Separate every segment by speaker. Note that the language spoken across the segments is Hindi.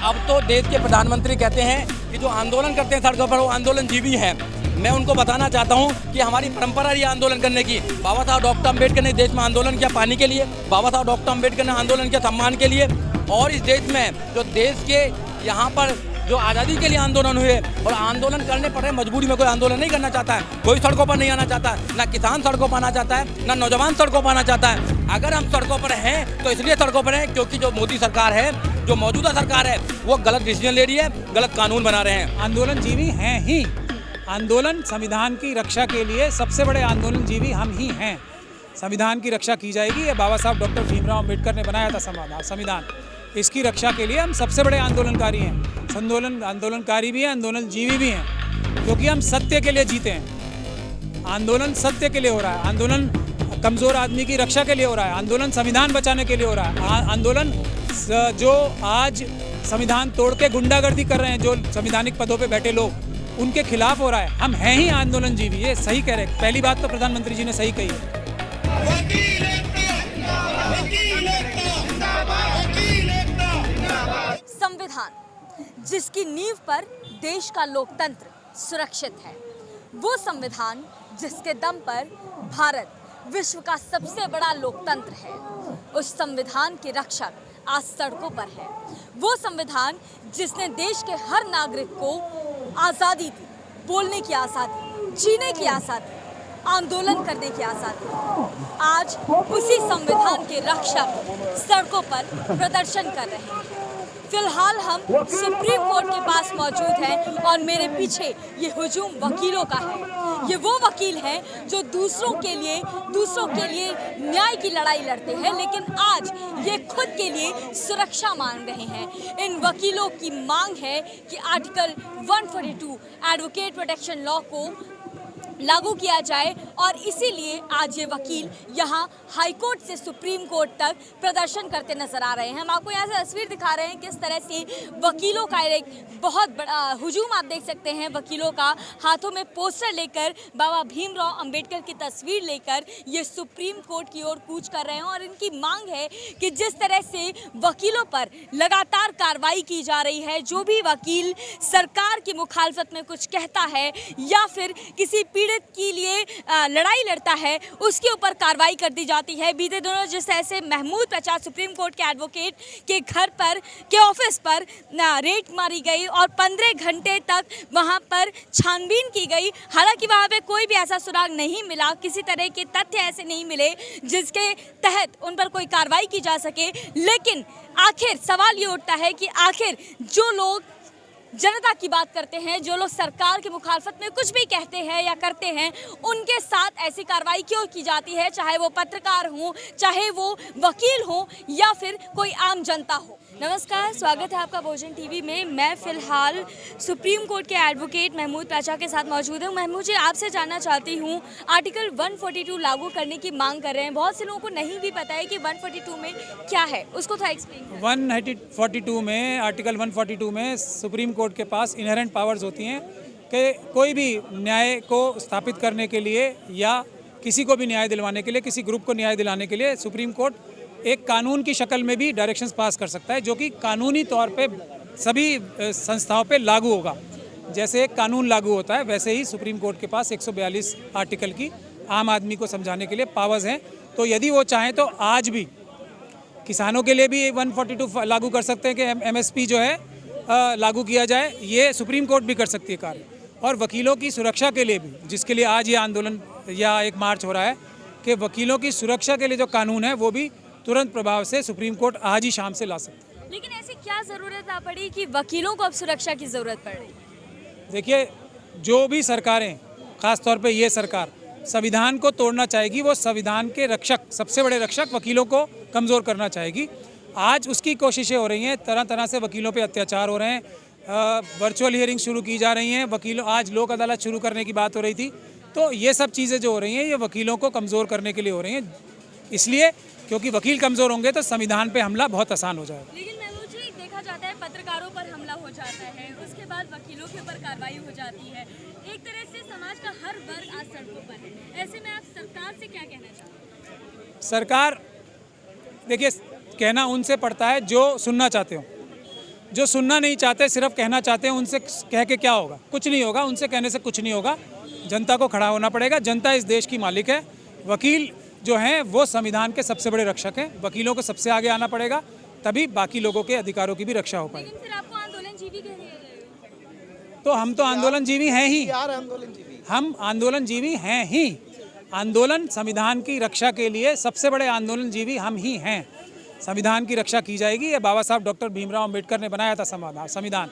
Speaker 1: अब तो देश के प्रधानमंत्री कहते हैं कि जो आंदोलन करते हैं सड़कों पर वो आंदोलन जीवी है। मैं उनको बताना चाहता हूँ कि हमारी परंपरा रही आंदोलन करने की। बाबा साहब डॉक्टर अम्बेडकर ने देश में आंदोलन किया पानी के लिए, बाबा साहब डॉक्टर अम्बेडकर ने आंदोलन किया सम्मान के लिए। और इस देश में जो देश के यहाँ पर जो आज़ादी के लिए आंदोलन हुए और आंदोलन करने पड़े, मजबूरी में कोई आंदोलन नहीं करना चाहता है, कोई सड़कों पर नहीं आना चाहता है, ना किसान सड़कों पर आना चाहता है, ना नौजवान सड़कों पर आना चाहता है। अगर हम सड़कों पर हैं तो इसलिए सड़कों पर हैं क्योंकि जो मोदी सरकार है, जो मौजूदा सरकार है, वो गलत डिसीजन ले रही है, गलत कानून बना रहे हैं।
Speaker 2: आंदोलन जीवी हैं ही। आंदोलन संविधान की रक्षा के लिए सबसे बड़े आंदोलन जीवी हम ही हैं। संविधान की रक्षा की जाएगी। ये बाबा साहब डॉक्टर भीमराव अम्बेडकर ने बनाया था संविधान, इसकी रक्षा के लिए हम सबसे बड़े आंदोलनकारी हैं। आंदोलनकारी भी हैं, आंदोलन जीवी भी हैं, क्योंकि हम सत्य के लिए जीते हैं। आंदोलन सत्य के लिए हो रहा है, आंदोलन कमज़ोर आदमी की रक्षा के लिए हो रहा है, आंदोलन संविधान बचाने के लिए हो रहा है, आंदोलन जो आज संविधान तोड़ के गुंडागर्दी कर रहे हैं, जो संवैधानिक पदों पे बैठे लोग, उनके खिलाफ हो रहा है। हम हैं ही आंदोलन जीवी। ये सही कह रहे हैं। पहली बात तो प्रधानमंत्री जी ने सही कही है।
Speaker 3: संविधान जिसकी नींव पर देश का लोकतंत्र सुरक्षित है, वो संविधान जिसके दम पर भारत विश्व का सबसे बड़ा लोकतंत्र है, उस संविधान के रक्षक आज सड़कों पर है। वो संविधान जिसने देश के हर नागरिक को आज़ादी दी, बोलने की आज़ादी, जीने की आज़ादी, आंदोलन करने की आज़ादी, आज उसी संविधान के रक्षक सड़कों पर प्रदर्शन कर रहे हैं। फिलहाल हम सुप्रीम कोर्ट के पास मौजूद हैं और मेरे पीछे ये हुजूम वकीलों का है। ये वो वकील हैं जो दूसरों के लिए न्याय की लड़ाई लड़ते हैं, लेकिन आज ये खुद के लिए सुरक्षा मांग रहे हैं। इन वकीलों की मांग है कि आर्टिकल 142 एडवोकेट प्रोटेक्शन लॉ को लागू किया जाए और इसीलिए आज ये वकील यहाँ हाई कोर्ट से सुप्रीम कोर्ट तक प्रदर्शन करते नजर आ रहे हैं। हम आपको यहाँ से तस्वीर दिखा रहे हैं किस तरह से वकीलों का एक बहुत बड़ा हुजूम आप देख सकते हैं। वकीलों का हाथों में पोस्टर लेकर, बाबा भीमराव अंबेडकर की तस्वीर लेकर ये सुप्रीम कोर्ट की ओर कूच कर रहे हैं और इनकी मांग है कि जिस तरह से वकीलों पर लगातार कार्रवाई की जा रही है, जो भी वकील सरकार की मुखालफत में कुछ कहता है या फिर किसी पीड़ित के लिए लड़ाई लड़ता है, उसके ऊपर कार्रवाई कर दी जाती है। बीते दिनों जिस तरह से महमूद प्रचार सुप्रीम कोर्ट के एडवोकेट के घर पर, के ऑफिस पर रेड मारी गई और 15 घंटे तक वहां पर छानबीन की गई। हालांकि वहां पे कोई भी ऐसा सुराग नहीं मिला, किसी तरह के तथ्य ऐसे नहीं मिले जिसके तहत उन पर कोई कार्रवाई की जा सके। लेकिन आखिर सवाल ये उठता है कि आखिर जो लोग जनता की बात करते हैं, जो लोग सरकार की मुखालफत में कुछ भी कहते हैं या करते हैं, उनके साथ ऐसी कार्रवाई क्यों की जाती है, चाहे वो पत्रकार हो, चाहे वो वकील हो या फिर कोई आम जनता हो। नमस्कार, स्वागत है आपका भोजन टीवी में। मैं फिलहाल सुप्रीम कोर्ट के एडवोकेट महमूद प्रचा के साथ मौजूद हूँ। महमूद जी, आपसे जानना चाहती हूँ, आर्टिकल 142 लागू करने की मांग कर रहे हैं। बहुत से लोगों को नहीं भी पता है कि 142 में क्या है, उसको थोड़ा एक्सप्लेन करें।
Speaker 2: 142 में, आर्टिकल 142 में सुप्रीम कोर्ट के पास इनहेरेंट पावर्स होती हैं कि कोई भी न्याय को स्थापित करने के लिए या किसी को भी न्याय दिलवाने के लिए, किसी ग्रुप को न्याय दिलाने के लिए सुप्रीम कोर्ट एक कानून की शक्ल में भी डायरेक्शंस पास कर सकता है, जो कि कानूनी तौर पे सभी संस्थाओं पे लागू होगा। जैसे एक कानून लागू होता है, वैसे ही सुप्रीम कोर्ट के पास 142 आर्टिकल की आम आदमी को समझाने के लिए पावर्स हैं। तो यदि वो चाहें तो आज भी किसानों के लिए भी 142 लागू कर सकते हैं कि MSP जो है लागू किया जाए। ये सुप्रीम कोर्ट भी कर सकती है कार्य। और वकीलों की सुरक्षा के लिए भी, जिसके लिए आज ये आंदोलन या एक मार्च हो रहा है, कि वकीलों की सुरक्षा के लिए जो कानून है वो भी तुरंत प्रभाव से सुप्रीम कोर्ट आज ही शाम से ला सकता है।
Speaker 3: लेकिन ऐसी क्या ज़रूरत आ पड़ी कि वकीलों को अब सुरक्षा की ज़रूरत पड़ रही?
Speaker 2: देखिए, जो भी सरकारें, खासतौर पे ये सरकार संविधान को तोड़ना चाहेगी, वो संविधान के रक्षक, सबसे बड़े रक्षक वकीलों को कमज़ोर करना चाहेगी। आज उसकी कोशिशें हो रही हैं। तरह तरह से वकीलों पे अत्याचार हो रहे हैं, वर्चुअल हियरिंग शुरू की जा रही हैं, वकीलों, आज लोक अदालत शुरू करने की बात हो रही थी। तो ये सब चीज़ें जो हो रही हैं, ये वकीलों को कमज़ोर करने के लिए हो रही हैं। इसलिए क्योंकि वकील कमज़ोर होंगे तो संविधान पे हमला बहुत आसान हो जाएगा।
Speaker 3: लेकिन महमूद जी, देखा जाता है पत्रकारों पर हमला हो जाता है, उसके बाद वकीलों के ऊपर कार्रवाई हो जाती है। एक तरह से समाज का हर वर्ग आज सड़कों पर है। ऐसे में आप सरकार से क्या कहना चाहते हैं?
Speaker 2: सरकार, देखिए, कहना उनसे पड़ता है जो सुनना चाहते हो। जो सुनना नहीं चाहते, सिर्फ कहना चाहते हैं, उनसे कह के क्या होगा? कुछ नहीं होगा, उनसे कहने से कुछ नहीं होगा। जनता को खड़ा होना पड़ेगा। जनता इस देश की मालिक है। वकील जो हैं वो संविधान के सबसे बड़े रक्षक हैं। वकीलों को सबसे आगे आना पड़ेगा, तभी बाकी लोगों के अधिकारों की भी रक्षा हो पाएगी।
Speaker 3: फिर आपको आंदोलनजीवी कह दिया जाएगा।
Speaker 2: तो हम तो आंदोलनजीवी हैं ही। हम आंदोलनजीवी हैं ही। आंदोलन संविधान की रक्षा के लिए सबसे बड़े आंदोलनजीवी हम ही हैं। संविधान की रक्षा की जाएगी। ये बाबा साहब डॉक्टर भीमराव अंबेडकर ने बनाया था संविधान।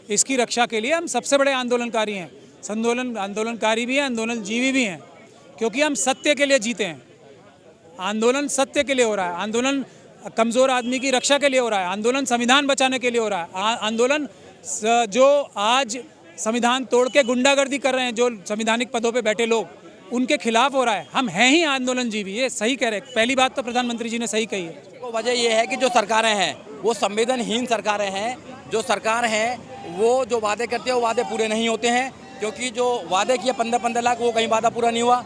Speaker 2: इसकी रक्षा के लिए हम सबसे बड़े आंदोलनकारी हैं। आंदोलनकारी भी हैं, आंदोलनजीवी भी हैं, क्योंकि हम सत्य के लिए जीते हैं। आंदोलन सत्य के लिए हो रहा है। आंदोलन कमज़ोर आदमी की रक्षा के लिए हो रहा है। आंदोलन संविधान बचाने के लिए हो रहा है। आंदोलन जो आज संविधान तोड़ के गुंडागर्दी कर रहे हैं, जो संवैधानिक पदों पे बैठे लोग, उनके खिलाफ हो रहा है। हम हैं ही आंदोलनजीवी। ये सही कह रहे हैं। पहली बात तो प्रधानमंत्री जी ने सही कही है।
Speaker 1: तो वजह ये है कि जो सरकारें हैं वो संवेदनहीन सरकारें हैं। जो सरकार हैं वो जो वादे करते हैं वो वादे पूरे नहीं होते हैं, क्योंकि जो वादे किए 15-15 लाख, वो कहीं वादा पूरा नहीं हुआ।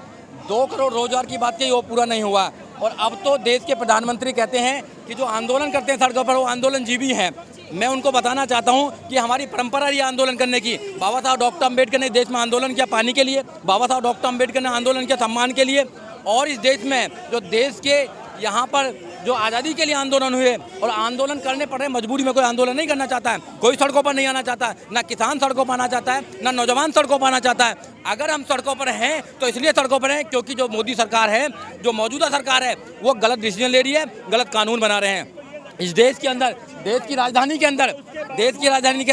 Speaker 1: 2 करोड़ रोजगार की बात की, वो पूरा नहीं हुआ। और अब तो देश के प्रधानमंत्री कहते हैं कि जो आंदोलन करते हैं सड़कों पर वो आंदोलनजीवी हैं। मैं उनको बताना चाहता हूं कि हमारी परंपरा रही आंदोलन करने की। बाबा साहब डॉक्टर अम्बेडकर ने देश में आंदोलन किया पानी के लिए। बाबा साहब डॉक्टर अम्बेडकर ने आंदोलन किया सम्मान के लिए। और इस देश में जो देश के यहाँ पर जो आज़ादी के लिए आंदोलन हुए, और आंदोलन करने पड़े मजबूरी में, कोई आंदोलन नहीं करना चाहता है, कोई सड़कों पर नहीं आना चाहता है, ना किसान सड़कों पर आना चाहता है, ना नौजवान सड़कों पर आना चाहता है। अगर हम सड़कों पर हैं तो इसलिए सड़कों पर हैं क्योंकि जो मोदी सरकार है, जो मौजूदा सरकार है, वो गलत डिसीजन ले रही है, गलत कानून बना रहे हैं। इस देश के अंदर, देश की राजधानी के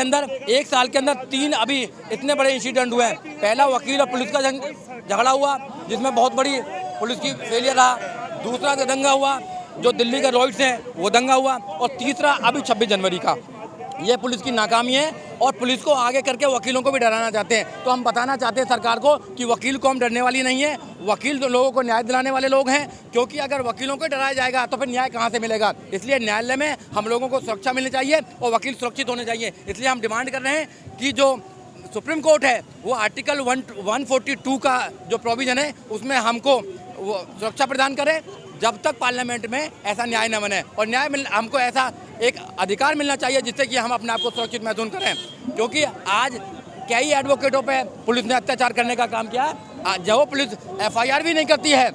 Speaker 1: अंदर 1 साल के अंदर 3 अभी इतने बड़े इंसिडेंट हुए हैं। पहला वकील और पुलिस का झगड़ा हुआ, जिसमें बहुत बड़ी पुलिस की फेलियर रहा। दूसरा दंगा हुआ, जो दिल्ली के रॉयट्स हैं वो दंगा हुआ। और तीसरा अभी 26 जनवरी का, ये पुलिस की नाकामी है। और पुलिस को आगे करके वकीलों को भी डराना चाहते हैं। तो हम बताना चाहते हैं सरकार को कि वकील को हम डरने वाली नहीं है। वकील तो लोगों को न्याय दिलाने वाले लोग हैं, क्योंकि अगर वकीलों को डराया जाएगा तो फिर न्याय कहाँ से मिलेगा। इसलिए न्यायालय में हम लोगों को सुरक्षा मिलनी चाहिए और वकील सुरक्षित होने चाहिए। इसलिए हम डिमांड कर रहे हैं कि जो सुप्रीम कोर्ट है वो आर्टिकल 142 का जो प्रोविज़न है उसमें हमको वो सुरक्षा प्रदान करे, जब तक पार्लियामेंट में ऐसा न्याय न बने। और हमको ऐसा एक अधिकार मिलना चाहिए जिससे कि हम अपने आप को सुरक्षित महसूस करें। क्योंकि आज कई एडवोकेटों पे पुलिस ने अत्याचार करने का काम किया है। जो पुलिस FIR भी नहीं करती है,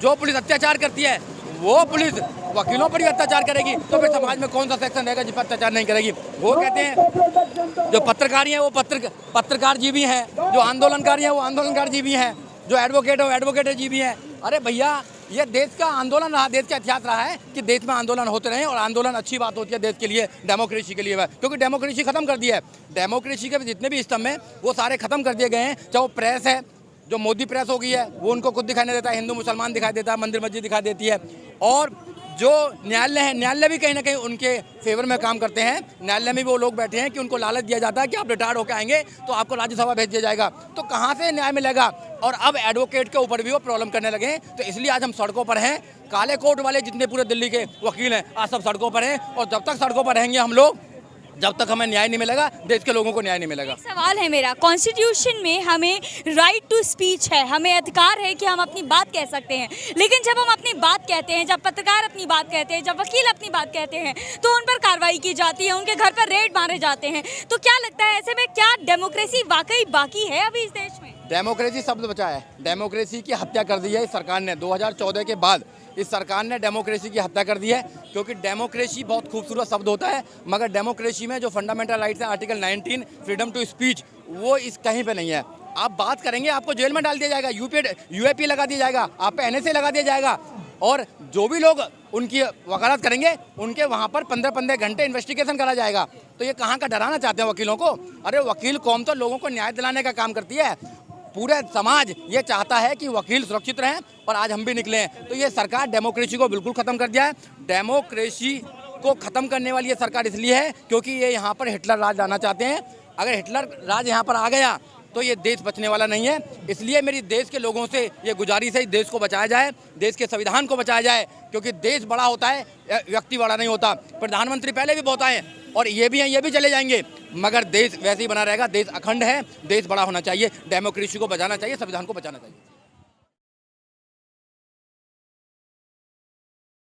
Speaker 1: जो पुलिस अत्याचार करती है, वो पुलिस वकीलों पर ही अत्याचार करेगी, तो फिर समाज में कौन सा सेक्शन रहेगा जिस पर अत्याचार नहीं करेगी। वो कहते हैं जो पत्रकारी हैं वो पत्रकार जीवी हैं, जो आंदोलनकारी हैं वो आंदोलनकार जीवी हैं, जो एडवोकेट है वो एडवोकेट जीवी हैं। अरे भैया, ये देश का आंदोलन रहा, देश का इतिहास रहा है कि देश में आंदोलन होते रहे। और आंदोलन अच्छी बात होती है देश के लिए, डेमोक्रेसी के लिए, क्योंकि डेमोक्रेसी खत्म कर दी है। डेमोक्रेसी के जितने भी स्तंभ हैं वो सारे खत्म कर दिए गए हैं। चाहे वो प्रेस है, जो मोदी प्रेस हो गई है, वो उनको खुद दिखाई नहीं देता है, हिंदू मुसलमान दिखाई देता है, मंदिर मस्जिद दिखाई देती है। और जो न्यायालय है, न्यायालय भी कहीं ना कहीं उनके फेवर में काम करते हैं। न्यायालय में भी वो लोग बैठे हैं कि उनको लालच दिया जाता है कि आप रिटायर्ड होकर आएंगे तो आपको राज्यसभा भेज दिया जाएगा। तो कहाँ से न्याय मिलेगा। और अब एडवोकेट के ऊपर भी वो प्रॉब्लम करने लगे हैं। तो इसलिए आज हम सड़कों पर हैं। काले कोट वाले जितने पूरे दिल्ली के वकील हैं आज सब सड़कों पर हैं। और जब तक सड़कों पर रहेंगे हम लोग, जब तक हमें न्याय नहीं मिलेगा, देश के लोगों को न्याय नहीं मिलेगा।
Speaker 3: सवाल है मेरा, कॉन्स्टिट्यूशन में हमें राइट टू स्पीच है, हमें अधिकार है कि हम अपनी बात कह सकते हैं। लेकिन जब हम अपनी बात कहते हैं, जब पत्रकार अपनी बात कहते हैं, जब वकील अपनी बात कहते हैं, तो उन पर कार्रवाई की जाती है, उनके घर पर रेड मारे जाते हैं। तो क्या लगता है, ऐसे में क्या डेमोक्रेसी वाकई बाकी है अभी इस देश में?
Speaker 1: डेमोक्रेसी शब्द बचा है, डेमोक्रेसी की हत्या कर दी है इस सरकार ने। 2014 के बाद इस सरकार ने डेमोक्रेसी की हत्या कर दी है। क्योंकि डेमोक्रेसी बहुत खूबसूरत शब्द होता है, मगर डेमोक्रेसी में जो फंडामेंटल राइट्स हैं, आर्टिकल 19 फ्रीडम टू स्पीच, वो इस कहीं पे नहीं है। आप बात करेंगे आपको जेल में डाल दिया जाएगा, UAP लगा दिया जाएगा, आप पे NSA लगा दिया जाएगा। और जो भी लोग उनकी वकालत करेंगे उनके वहाँ पर 15-15 घंटे इन्वेस्टिगेशन करा जाएगा। तो ये कहाँ का डराना चाहते हैं वकीलों को। अरे वकील कौम तो लोगों को न्याय दिलाने का काम करती है। पूरे समाज ये चाहता है कि वकील सुरक्षित रहें, और आज हम भी निकले हैं। तो ये सरकार डेमोक्रेसी को बिल्कुल ख़त्म कर दिया है। डेमोक्रेसी को ख़त्म करने वाली ये सरकार इसलिए है क्योंकि ये यहाँ पर हिटलर राज लाना चाहते हैं। अगर हिटलर राज यहाँ पर आ गया तो ये देश बचने वाला नहीं है। इसलिए मेरी देश के लोगों से ये गुजारिश है, देश को बचाया जाए, देश के संविधान को बचाया जाए। क्योंकि देश बड़ा होता है, व्यक्ति बड़ा नहीं होता। प्रधानमंत्री पहले भी बहुत आए और ये भी हैं, ये भी चले जाएंगे, मगर देश वैसे ही बना रहेगा। देश अखंड है, देश बड़ा होना चाहिए, डेमोक्रेसी को बचाना चाहिए, संविधान को बचाना चाहिए।